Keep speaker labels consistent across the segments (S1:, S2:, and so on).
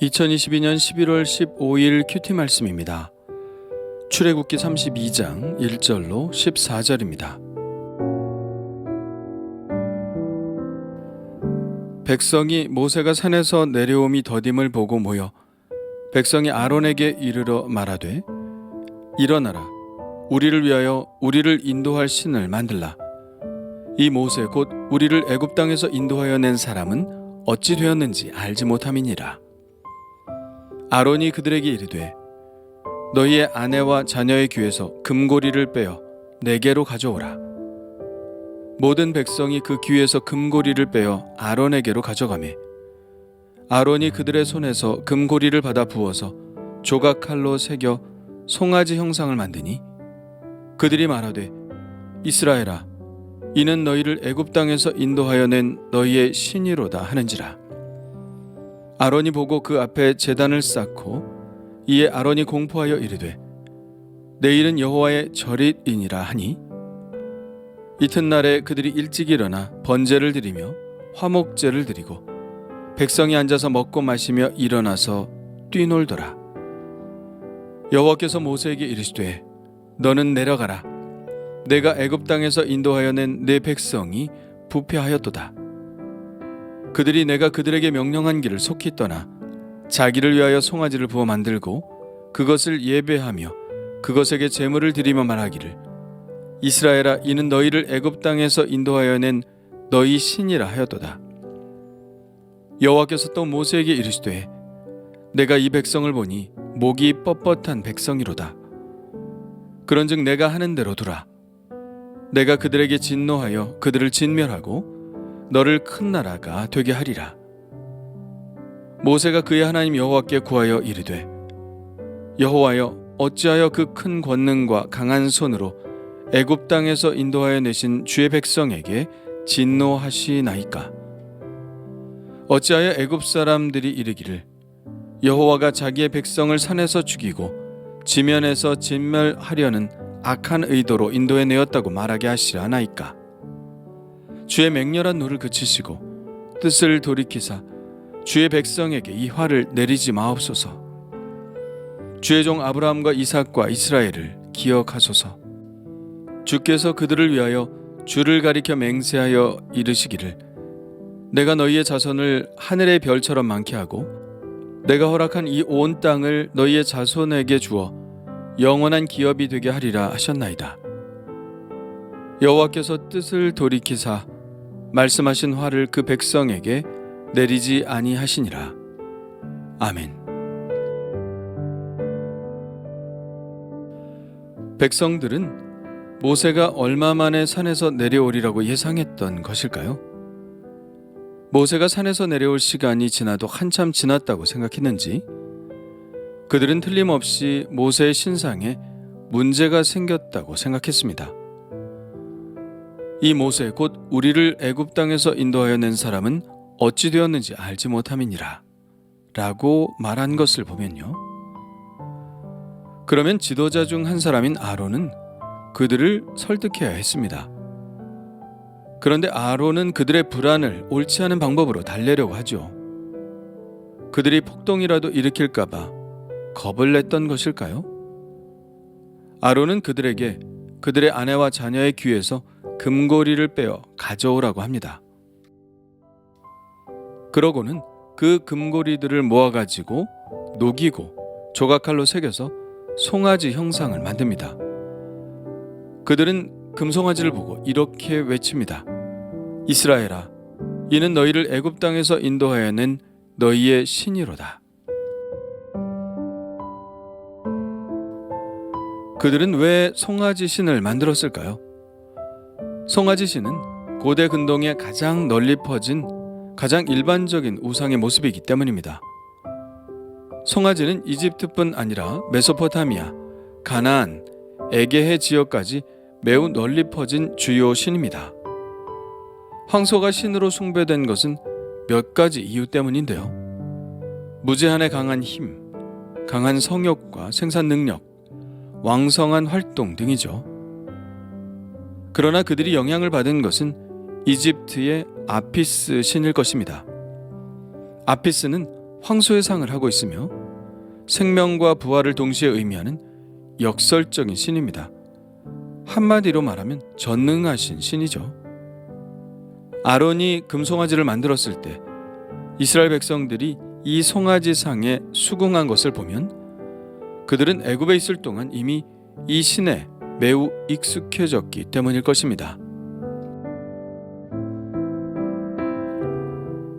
S1: 2022년 11월 15일 큐티 말씀입니다. 출애굽기 32장 1절로 14절입니다. 백성이 모세가 산에서 내려옴이 더딤을 보고 모여 백성이 아론에게 이르러 말하되 일어나라 우리를 위하여 우리를 인도할 신을 만들라. 이 모세 곧 우리를 애굽 땅에서 인도하여 낸 사람은 어찌 되었는지 알지 못함이니라. 아론이 그들에게 이르되 너희의 아내와 자녀의 귀에서 금고리를 빼어 내게로 가져오라. 모든 백성이 그 귀에서 금고리를 빼어 아론에게로 가져가매 아론이 그들의 손에서 금고리를 받아 부어서 조각칼로 새겨 송아지 형상을 만드니 그들이 말하되 이스라엘아 이는 너희를 애굽 땅에서 인도하여 낸 너희의 신이로다 하는지라. 아론이 보고 그 앞에 제단을 쌓고 이에 아론이 공포하여 이르되 내일은 여호와의 절일이니라 하니 이튿날에 그들이 일찍 일어나 번제를 드리며 화목제를 드리고 백성이 앉아서 먹고 마시며 일어나서 뛰놀더라. 여호와께서 모세에게 이르시되 너는 내려가라. 내가 애굽 땅에서 인도하여 낸 내 백성이 부패하였도다. 그들이 내가 그들에게 명령한 길을 속히 떠나 자기를 위하여 송아지를 부어 만들고 그것을 예배하며 그것에게 제물을 드리며 말하기를 이스라엘아 이는 너희를 애굽 땅에서 인도하여 낸 너희 신이라 하였도다. 여호와께서 또 모세에게 이르시되 내가 이 백성을 보니 목이 뻣뻣한 백성이로다. 그런즉 내가 하는 대로 두라. 내가 그들에게 진노하여 그들을 진멸하고 너를 큰 나라가 되게 하리라. 모세가 그의 하나님 여호와께 구하여 이르되 여호와여 어찌하여 그 큰 권능과 강한 손으로 애굽 땅에서 인도하여 내신 주의 백성에게 진노하시나이까. 어찌하여 애굽 사람들이 이르기를 여호와가 자기의 백성을 산에서 죽이고 지면에서 진멸하려는 악한 의도로 인도해 내었다고 말하게 하시라나이까. 주의 맹렬한 노를 그치시고 뜻을 돌이키사 주의 백성에게 이 화를 내리지 마옵소서. 주의 종 아브라함과 이삭과 이스라엘을 기억하소서. 주께서 그들을 위하여 주를 가리켜 맹세하여 이르시기를 내가 너희의 자손을 하늘의 별처럼 많게 하고 내가 허락한 이 온 땅을 너희의 자손에게 주어 영원한 기업이 되게 하리라 하셨나이다. 여호와께서 뜻을 돌이키사 말씀하신 화를 그 백성에게 내리지 아니하시니라. 아멘. 백성들은 모세가 얼마 만에 산에서 내려오리라고 예상했던 것일까요? 모세가 산에서 내려올 시간이 지나도 한참 지났다고 생각했는지 그들은 틀림없이 모세의 신상에 문제가 생겼다고 생각했습니다. 이 모세 곧 우리를 애굽 땅에서 인도하여 낸 사람은 어찌 되었는지 알지 못함이니라 라고 말한 것을 보면요. 그러면 지도자 중 한 사람인 아론은 그들을 설득해야 했습니다. 그런데 아론은 그들의 불안을 옳지 않은 방법으로 달래려고 하죠. 그들이 폭동이라도 일으킬까봐 겁을 냈던 것일까요? 아론은 그들에게 그들의 아내와 자녀의 귀에서 금고리를 빼어 가져오라고 합니다. 그러고는 그 금고리들을 모아가지고 녹이고 조각칼로 새겨서 송아지 형상을 만듭니다. 그들은 금송아지를 보고 이렇게 외칩니다. 이스라엘아, 이는 너희를 애굽 땅에서 인도하여 낸 너희의 신이로다. 그들은 왜 송아지 신을 만들었을까요? 송아지 신은 고대 근동에 가장 널리 퍼진 가장 일반적인 우상의 모습이기 때문입니다. 송아지는 이집트뿐 아니라 메소포타미아, 가나안, 에게해 지역까지 매우 널리 퍼진 주요 신입니다. 황소가 신으로 숭배된 것은 몇 가지 이유 때문인데요. 무제한의 강한 힘, 강한 성욕과 생산 능력, 왕성한 활동 등이죠. 그러나 그들이 영향을 받은 것은 이집트의 아피스 신일 것입니다. 아피스는 황소의 상을 하고 있으며 생명과 부활을 동시에 의미하는 역설적인 신입니다. 한마디로 말하면 전능하신 신이죠. 아론이 금송아지를 만들었을 때 이스라엘 백성들이 이 송아지 상에 수긍한 것을 보면 그들은 애굽에 있을 동안 이미 이 신에 매우 익숙해졌기 때문일 것입니다.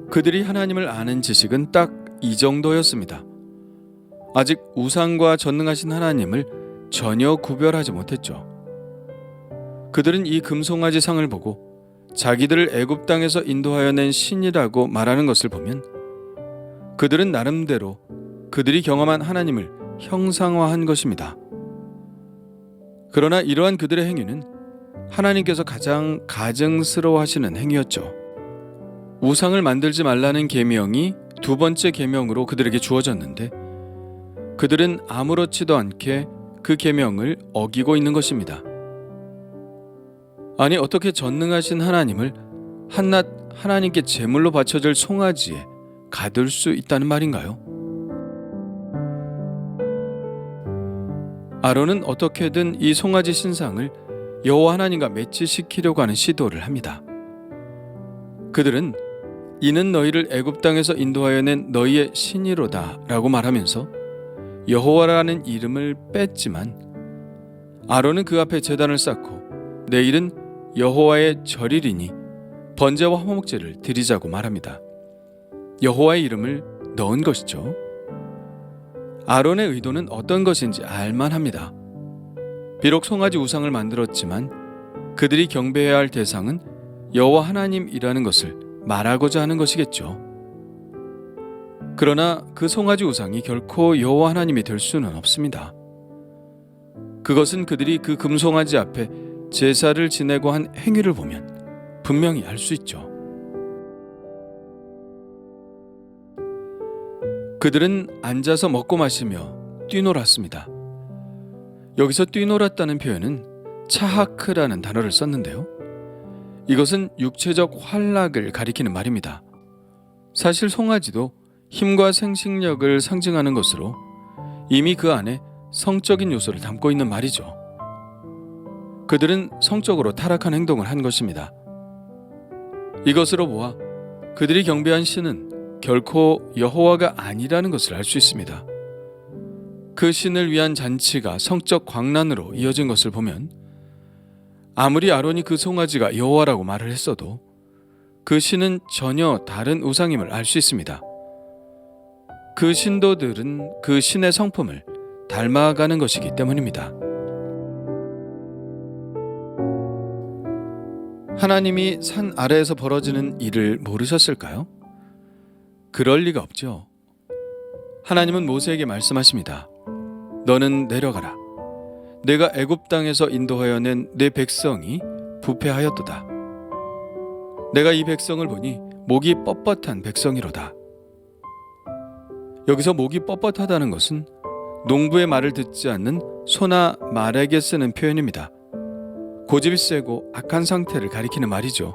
S1: 그들이 하나님을 아는 지식은 딱 이 정도였습니다. 아직 우상과 전능하신 하나님을 전혀 구별하지 못했죠. 그들은 이 금송아지 상을 보고 자기들을 애굽 땅에서 인도하여 낸 신이라고 말하는 것을 보면 그들은 나름대로 그들이 경험한 하나님을 형상화한 것입니다. 그러나 이러한 그들의 행위는 하나님께서 가장 가증스러워하시는 행위였죠. 우상을 만들지 말라는 계명이 두 번째 계명으로 그들에게 주어졌는데 그들은 아무렇지도 않게 그 계명을 어기고 있는 것입니다. 아니, 어떻게 전능하신 하나님을 한낱 하나님께 제물로 바쳐질 송아지에 가둘 수 있다는 말인가요? 아론은 어떻게든 이 송아지 신상을 여호와 하나님과 매치시키려고 하는 시도를 합니다. 그들은 이는 너희를 애굽 땅에서 인도하여 낸 너희의 신이로다 라고 말하면서 여호와라는 이름을 뺐지만 아론은 그 앞에 제단을 쌓고 내일은 여호와의 절일이니 번제와 화목제를 드리자고 말합니다. 여호와의 이름을 넣은 것이죠. 아론의 의도는 어떤 것인지 알만합니다. 비록 송아지 우상을 만들었지만 그들이 경배해야 할 대상은 여호와 하나님이라는 것을 말하고자 하는 것이겠죠. 그러나 그 송아지 우상이 결코 여호와 하나님이 될 수는 없습니다. 그것은 그들이 그 금송아지 앞에 제사를 지내고 한 행위를 보면 분명히 알 수 있죠. 그들은 앉아서 먹고 마시며 뛰놀았습니다. 여기서 뛰놀았다는 표현은 차하크라는 단어를 썼는데요. 이것은 육체적 활락을 가리키는 말입니다. 사실 송아지도 힘과 생식력을 상징하는 것으로 이미 그 안에 성적인 요소를 담고 있는 말이죠. 그들은 성적으로 타락한 행동을 한 것입니다. 이것으로 보아 그들이 경배한 신은 결코 여호와가 아니라는 것을 알 수 있습니다. 그 신을 위한 잔치가 성적 광란으로 이어진 것을 보면 아무리 아론이 그 송아지가 여호와라고 말을 했어도 그 신은 전혀 다른 우상임을 알 수 있습니다. 그 신도들은 그 신의 성품을 닮아가는 것이기 때문입니다. 하나님이 산 아래에서 벌어지는 일을 모르셨을까요? 그럴 리가 없죠. 하나님은 모세에게 말씀하십니다. 너는 내려가라. 내가 애굽 땅에서 인도하여 낸 내 백성이 부패하였도다. 내가 이 백성을 보니 목이 뻣뻣한 백성이로다. 여기서 목이 뻣뻣하다는 것은 농부의 말을 듣지 않는 소나 말에게 쓰는 표현입니다. 고집이 세고 악한 상태를 가리키는 말이죠.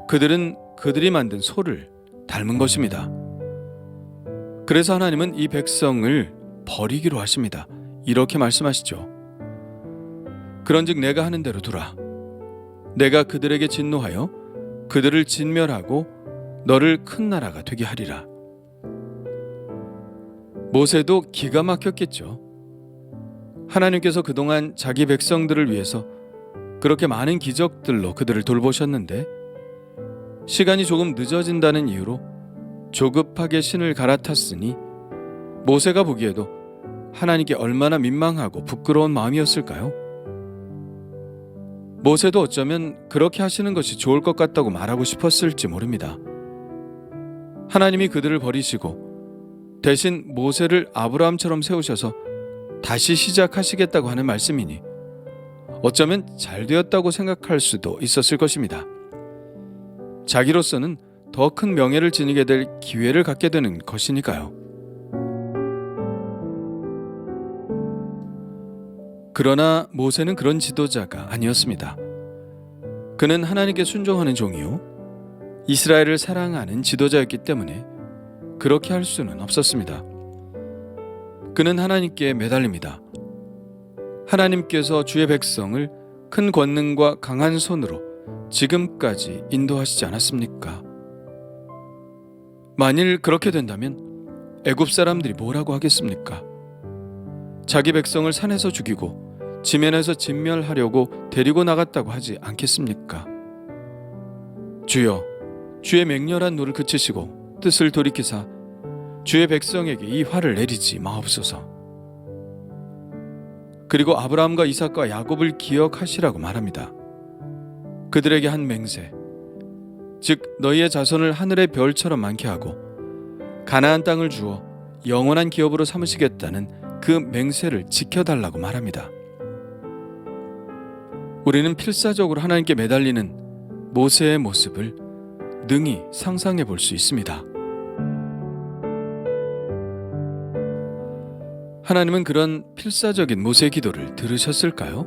S1: 그들은 그들이 만든 소를 닮은 것입니다. 그래서 하나님은 이 백성을 버리기로 하십니다. 이렇게 말씀하시죠. 그런즉 내가 하는 대로 두라. 내가 그들에게 진노하여 그들을 진멸하고 너를 큰 나라가 되게 하리라. 모세도 기가 막혔겠죠. 하나님께서 그동안 자기 백성들을 위해서 그렇게 많은 기적들로 그들을 돌보셨는데 시간이 조금 늦어진다는 이유로 조급하게 신을 갈아탔으니 모세가 보기에도 하나님께 얼마나 민망하고 부끄러운 마음이었을까요? 모세도 어쩌면 그렇게 하시는 것이 좋을 것 같다고 말하고 싶었을지 모릅니다. 하나님이 그들을 버리시고 대신 모세를 아브라함처럼 세우셔서 다시 시작하시겠다고 하는 말씀이니 어쩌면 잘 되었다고 생각할 수도 있었을 것입니다. 자기로서는 더 큰 명예를 지니게 될 기회를 갖게 되는 것이니까요. 그러나 모세는 그런 지도자가 아니었습니다. 그는 하나님께 순종하는 종이요 이스라엘을 사랑하는 지도자였기 때문에 그렇게 할 수는 없었습니다. 그는 하나님께 매달립니다. 하나님께서 주의 백성을 큰 권능과 강한 손으로 지금까지 인도하시지 않았습니까? 만일 그렇게 된다면 애굽 사람들이 뭐라고 하겠습니까? 자기 백성을 산에서 죽이고 지면에서 진멸하려고 데리고 나갔다고 하지 않겠습니까? 주여, 주의 맹렬한 노를 그치시고 뜻을 돌이키사 주의 백성에게 이 화를 내리지 마옵소서. 그리고 아브라함과 이삭과 야곱을 기억하시라고 말합니다. 그들에게 한 맹세, 즉 너희의 자손을 하늘의 별처럼 많게 하고 가나안 땅을 주어 영원한 기업으로 삼으시겠다는 그 맹세를 지켜달라고 말합니다. 우리는 필사적으로 하나님께 매달리는 모세의 모습을 능히 상상해 볼 수 있습니다. 하나님은 그런 필사적인 모세의 기도를 들으셨을까요?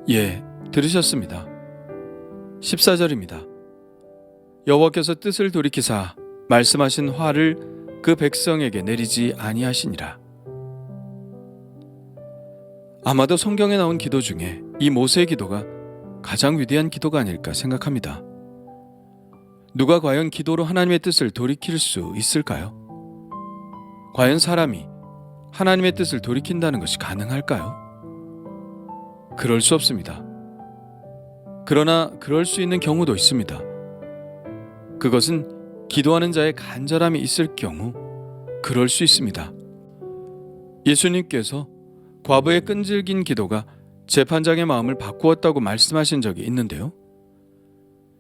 S1: 예, 들으셨습니다. 14절입니다. 여호와께서 뜻을 돌이키사 말씀하신 화를 그 백성에게 내리지 아니하시니라. 아마도 성경에 나온 기도 중에 이 모세의 기도가 가장 위대한 기도가 아닐까 생각합니다. 누가 과연 기도로 하나님의 뜻을 돌이킬 수 있을까요? 과연 사람이 하나님의 뜻을 돌이킨다는 것이 가능할까요? 그럴 수 없습니다. 그러나 그럴 수 있는 경우도 있습니다. 그것은 기도하는 자의 간절함이 있을 경우 그럴 수 있습니다. 예수님께서 과부의 끈질긴 기도가 재판장의 마음을 바꾸었다고 말씀하신 적이 있는데요.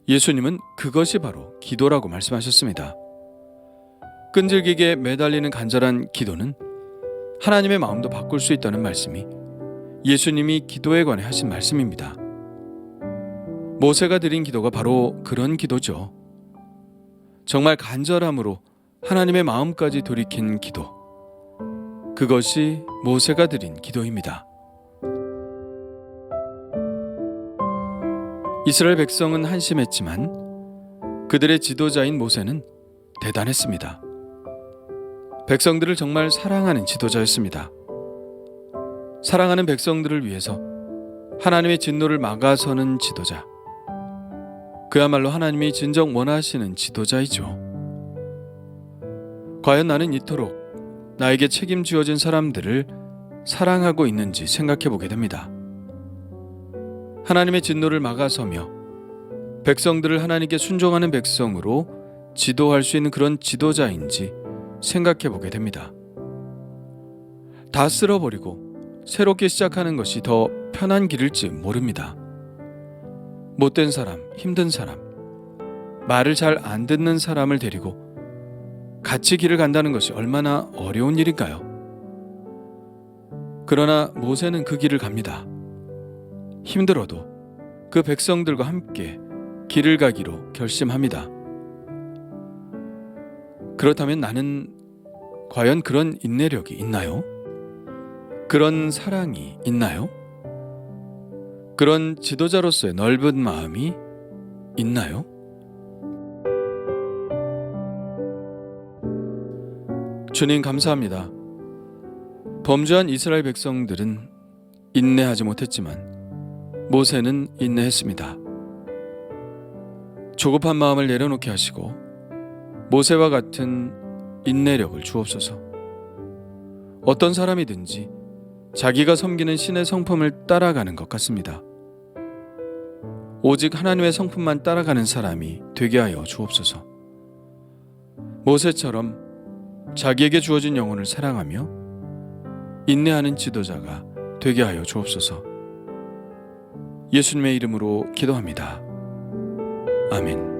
S1: 예수님은 그것이 바로 기도라고 말씀하셨습니다. 끈질기게 매달리는 간절한 기도는 하나님의 마음도 바꿀 수 있다는 말씀이 예수님이 기도에 관해 하신 말씀입니다. 모세가 드린 기도가 바로 그런 기도죠. 정말 간절함으로 하나님의 마음까지 돌이킨 기도. 그것이 모세가 드린 기도입니다. 이스라엘 백성은 한심했지만 그들의 지도자인 모세는 대단했습니다. 백성들을 정말 사랑하는 지도자였습니다. 사랑하는 백성들을 위해서 하나님의 진노를 막아서는 지도자. 그야말로 하나님이 진정 원하시는 지도자이죠. 과연 나는 이토록 나에게 책임지어진 사람들을 사랑하고 있는지 생각해 보게 됩니다. 하나님의 진노를 막아서며 백성들을 하나님께 순종하는 백성으로 지도할 수 있는 그런 지도자인지 생각해 보게 됩니다. 다 쓸어버리고 새롭게 시작하는 것이 더 편한 길일지 모릅니다. 못된 사람, 힘든 사람, 말을 잘 안 듣는 사람을 데리고 같이 길을 간다는 것이 얼마나 어려운 일인가요? 그러나 모세는 그 길을 갑니다. 힘들어도 그 백성들과 함께 길을 가기로 결심합니다. 그렇다면 나는 과연 그런 인내력이 있나요? 그런 사랑이 있나요? 그런 지도자로서의 넓은 마음이 있나요? 주님 감사합니다. 범죄한 이스라엘 백성들은 인내하지 못했지만 모세는 인내했습니다. 조급한 마음을 내려놓게 하시고 모세와 같은 인내력을 주옵소서. 어떤 사람이든지 자기가 섬기는 신의 성품을 따라가는 것 같습니다. 오직 하나님의 성품만 따라가는 사람이 되게 하여 주옵소서. 모세처럼 자기에게 주어진 영혼을 사랑하며 인내하는 지도자가 되게 하여 주옵소서. 예수님의 이름으로 기도합니다. 아멘.